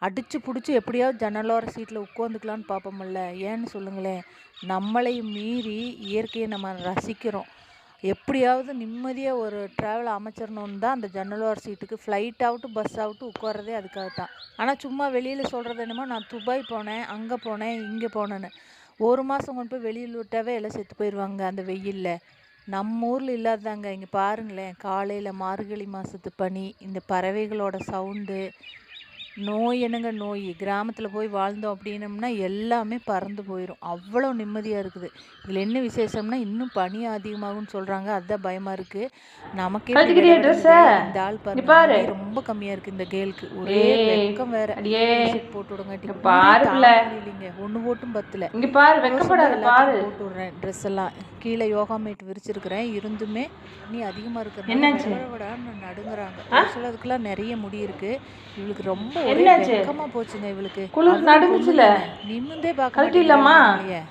அடிச்சு புடிச்சு எப்படியாவது ஜன்னலோர சீட்ல உட்காந்துக்கலான்னு பார்ப்போம்ல. ஏன்னு சொல்லுங்களேன். நம்மளை மீறி இயற்கையை நம்ம ரசிக்கிறோம். எப்படியாவது நிம்மதியா ஒரு ட்ராவல் அமைச்சிரணும்னு தான் அந்த ஜன்னலோர சீட்டுக்கு ஃப்ளைட் ஆகட்டும், பஸ் ஆகட்டும் உட்கார்றதே அதுக்காக தான். ஆனா சும்மா வெளியில சொல்றது என்னமோ நான் துபாய் போனேன், அங்க போனேன், இங்க போனேன்னு. 1 மாசம் கொண்டு போய் வெளியில விட்டாவே எல்லாம் செத்து போயிருவாங்க அந்த வெயில்ல. நம்ம ஊர்ல இல்லாததாங்க. இங்க பாருங்களேன். காலையில மார்கழி மாசத்து பனி, இந்த பறவைகளோட சவுண்டு, நோய் என்னங்க நோய். கிராமத்துல போய் வாழ்ந்தோம் அப்படின்னம்னா எல்லாமே பறந்து போயிரும். அவ்வளோ நிம்மதியா இருக்குது. இதுல என்ன விசேஷம்னா, இன்னும் பனி அதிகமாகும்னு சொல்றாங்க. அதுதான் பயமா இருக்கு. நமக்கே இப்படி கழட்டிக்கிறியா ட்ரெஸ்ஸ? வெடவெடங்குதே. இந்த ஆள் இங்க பாருங்க, பாரு. முடி ரொம்ப கம்மியா இருக்கு இந்த கேர்ளுக்கு. ஒரே ஏய் வெக்கம் வேற. அடியே டிஷர்ட் போட்டு விடுங்காட்டி இங்க முடியே பாரு புள்ள. தாங்க முடியலைங்க. ஒண்ணு போட்டும் பத்தல. இங்க பாரு, போட சொன்னா வெக்கப்படாத பாரு. எல்லாத்துக்கும் போட்டு விடுறேன் ட்ரெஸ் எல்லாம். கீழே யோகா மேட் விரிச்சிருக்கிறேன். இருந்துமே நீ அதிகமா இருக்கிறதுனால என்னாச்சு? விடவிடான்னு நடுங்குறாங்க. ஆ? ஒரு சிலதுக்கெல்லாம் நிறைய முடி இருக்கு. இவளுக்கு ரொம்ப ஒரே என்னாச்சு? வெக்கமா போச்சுங்க இவளுக்கு. குளிர் அதுவும் பொண்ணு நடுங்குச்சுல, தானே. நிமிந்தே பார்க்க கழட்டிடலாமா? மாட்டேங்கிறாங்க நம்மளைய.